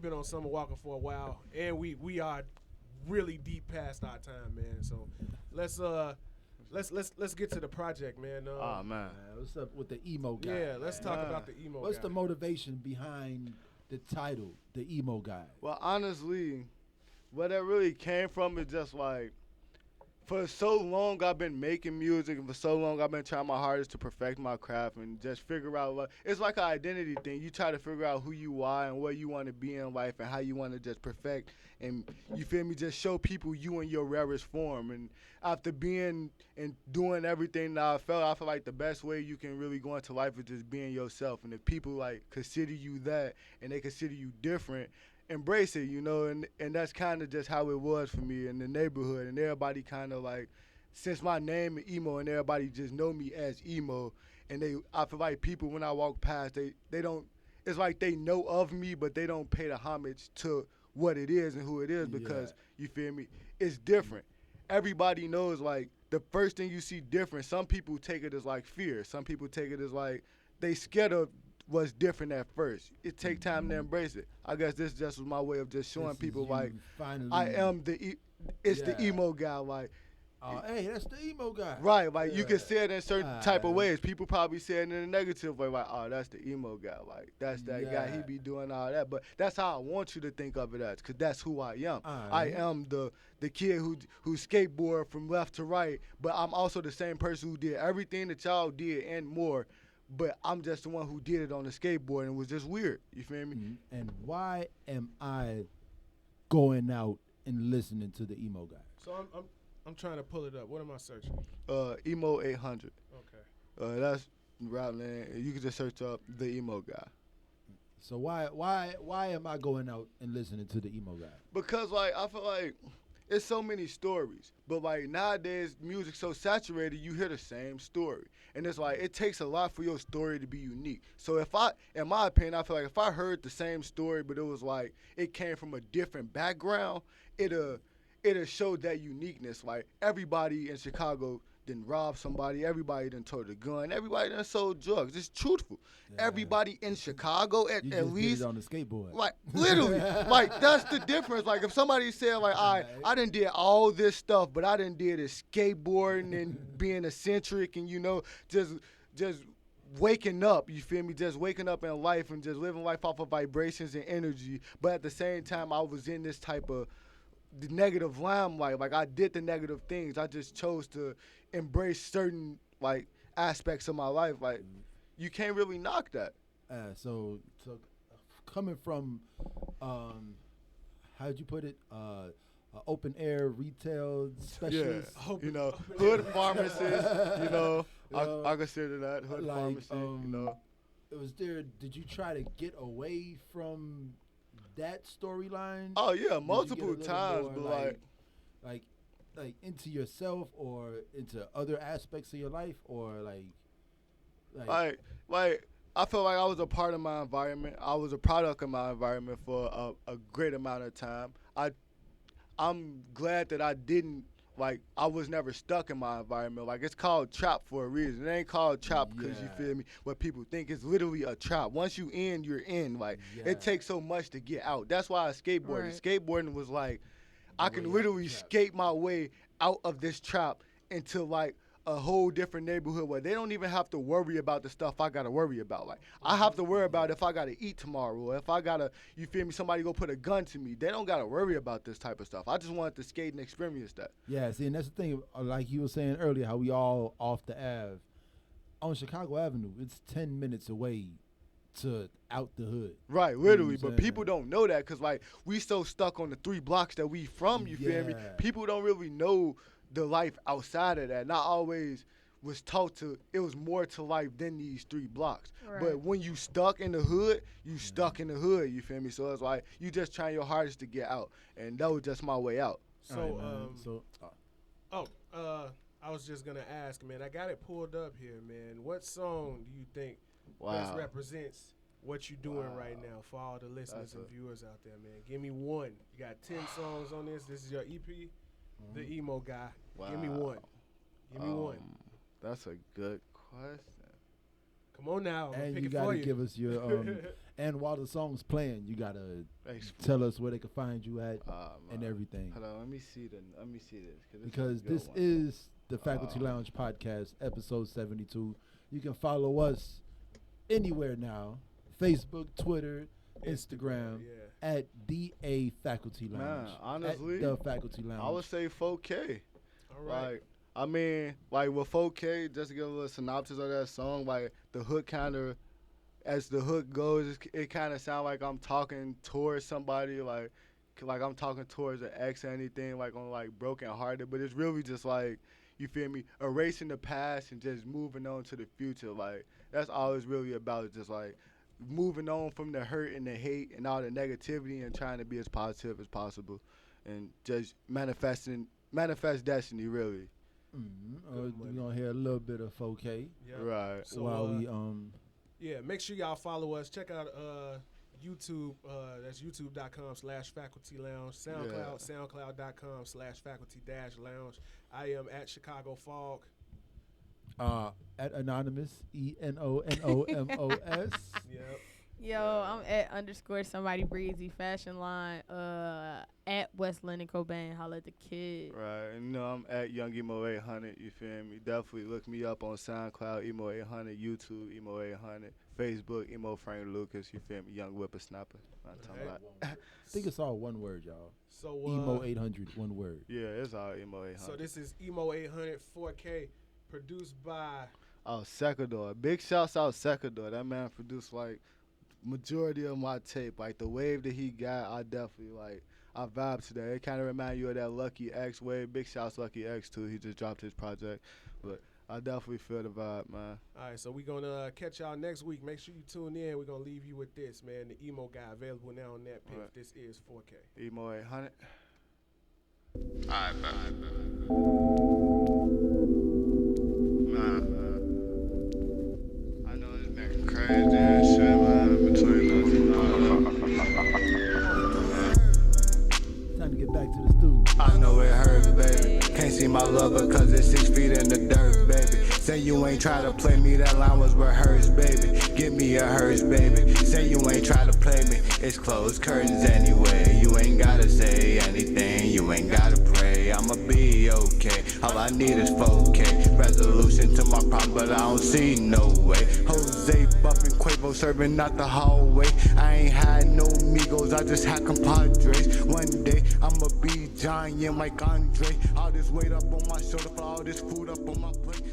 been on Summer Walker for a while, and we are really deep past our time, man. So let's let's get to the project, man. Oh man. What's up with the emo guy? Yeah, let's talk Man. about the emo. What's guy. the motivation behind the title, the emo guy? Well, honestly, where that really came from is just like for so long I've been making music, and for so long I've been trying my hardest to perfect my craft and just figure out like it's like an identity thing. You try to figure out who you are and where you want to be in life and how you want to just perfect and you feel me, just show people you in your rarest form. And after being and doing everything that I feel like the best way you can really go into life is just being yourself. And if people like consider you that and they consider you different, embrace it, and that's kind of just how it was for me in the neighborhood, and everybody kind of like, since my name is Emo, and everybody just know me as Emo, and I feel like people when I walk past, they don't, it's like they know of me, but they don't pay the homage to what it is and who it is because you feel me, it's different. Everybody knows like the first thing you see different. Some people take it as like fear. Some people take it as like they scared of was different at first. It take time to embrace it. I guess this just was my way of just showing This people is like you finally. I am the the emo guy, like Hey, that's the emo guy. right, like you Yeah. can say it in certain type of Alright. ways. People probably say it in a negative way, like, oh, that's the emo guy, like that's that guy. He Yeah. be doing all that, but that's how I want you to think of it as, cause that's who I am. I Alright. am the kid who skateboard from left to right, but I'm also the same person who did everything that y'all did and more. But I'm just the one who did it on the skateboard and it was just weird. You feel me? And why am I going out and listening to the emo guy? So I'm trying to pull it up. What am I searching? Emo 800. Okay. That's rap name. You can just search up the emo guy. So why am I going out and listening to the emo guy? Because like I feel like it's so many stories, but like nowadays music's so saturated, you hear the same story, and it's like it takes a lot for your story to be unique. So in my opinion, I feel like if I heard the same story, but it was like it came from a different background, it'll show that uniqueness. Like everybody in Chicago done robbed somebody, everybody done toted a gun, everybody done sold drugs. It's truthful. Yeah. Everybody in Chicago You at just least did it on the skateboard. like literally, like that's the difference. Like if somebody said like, I done did all this stuff, but I done did is skateboarding and being eccentric and just waking up. You feel me? Just waking up in life and just living life off of vibrations and energy. But at the same time, I was in this type of the negative limelight. Like I did the negative things. I just chose to embrace certain like aspects of my life. Like you can't really knock that. So coming from, how'd you put it? Open air retail specialist. Hood pharmacist. I consider that hood Like, pharmacist. Did you try to get away from that storyline? Oh yeah, Did you multiple get a little times, more, but like into yourself or into other aspects of your life, or like I feel like I was a part of my environment. I was a product of my environment for a great amount of time. I'm glad that I didn't, like, I was never stuck in my environment. Like, it's called trap for a reason. It ain't called trap because you feel me, what people think. It's literally a trap. Once you in, you're in. Like, it takes so much to get out. That's why I skateboarded. Right. Skateboarding was like, I way can out literally the trap. skate my way out of this trap into, like, a whole different neighborhood where they don't even have to worry about the stuff I gotta worry about. Like I have to worry about if I gotta eat tomorrow, or if I gotta, you feel me, somebody go put a gun to me. They don't gotta worry about this type of stuff. I just wanted to skate and experience that. Yeah, see, and that's the thing. Like you were saying earlier, how we all off the Ave on Chicago Avenue. It's 10 minutes away to out the hood. Right, You know literally, what I'm but saying? people don't know that because like we so stuck on the 3 blocks that we from. You feel me? Yeah. People don't really know the life outside of that. Not always was taught to. It was more to life than these 3 blocks. Right. But when you stuck in the hood, you stuck in the hood. You feel me? So it's like you just trying your hardest to get out, and that was just my way out. So All right, man. I was just gonna ask, man. I got it pulled up here, man. What song do you think best Wow. represents what you're doing right now for all the listeners and viewers out there, man? Give me one. You got 10 songs on this. This is your EP, The Emo Guy. Give me Wow. one. Give me one. That's a good question. Come on now. And pick you it gotta for you. give us your and while the song's playing, you gotta tell us where they can find you at and everything. Hold on, let me see this. Because this is the Faculty Lounge Podcast, episode 72. You can follow us anywhere now: Facebook, Twitter, Instagram. At DA Faculty Lounge. Man, honestly, at the Faculty Lounge. I would say 4K. All right. Like, I mean, like with 4K, just to give a little synopsis of that song, like the hook kind of, as the hook goes, it kind of sounds like I'm talking towards somebody, like I'm talking towards an ex or anything, like on like broken hearted. But it's really just like, you feel me, erasing the past and just moving on to the future. Like that's all it's really about. Is just like moving on from the hurt and the hate and all the negativity and trying to be as positive as possible and just manifest destiny, really. We're gonna hear a little bit of 4K. Yep. Right. So, while we yeah, make sure y'all follow us. Check out YouTube. That's youtube.com/Faculty Lounge. SoundCloud, soundcloud.com/Faculty-Lounge. I am at Chicago Fog. At Anonymous, ENONOMOS. Yep. Yo, I'm at _somebody breezy fashion line. At West Lennon Cobain. Holla at the kid. Right. And I'm at Young Emo 800. You feel me? Definitely look me up on SoundCloud, Emo 800, YouTube, Emo 800, Facebook, Emo Frank Lucas. You feel me? Young Whippersnapper. I think it's all one word, y'all. So Emo 800, one word. Yeah, it's all Emo 800. So this is Emo 800 4K, produced by Secador. Big shouts out Secador. That man produced like majority of my tape. Like the wave that he got, I definitely like. I vibe to that. It kind of remind you of that Lucky X wave. Big shouts Lucky X too. He just dropped his project, but I definitely feel the vibe, man. All right, so we're gonna catch y'all next week. Make sure you tune in. We're gonna leave you with this, man. The Emo Guy, available now on that pick. Right. This is 4K. Emo 800. All right, man. I know it's been crazy and shit, man, between us. Time to get back to the students. I know it hurts, baby. Can't see my lover cause it's 6 feet in the dirt, baby. Say you ain't try to play me, that line was rehearsed, baby. Give me a hearse, baby. Say you ain't try to play me, it's closed curtains anyway. You ain't gotta say anything, you ain't gotta pray. I'ma be okay, all I need is 4K. Resolution to my problem, but I don't see no way. Jose buffing Quavo serving out the hallway. I ain't had no Migos, I just had compadres. One day I'ma be giant like Andre. All this weight up on my shoulder for all this food up on my plate.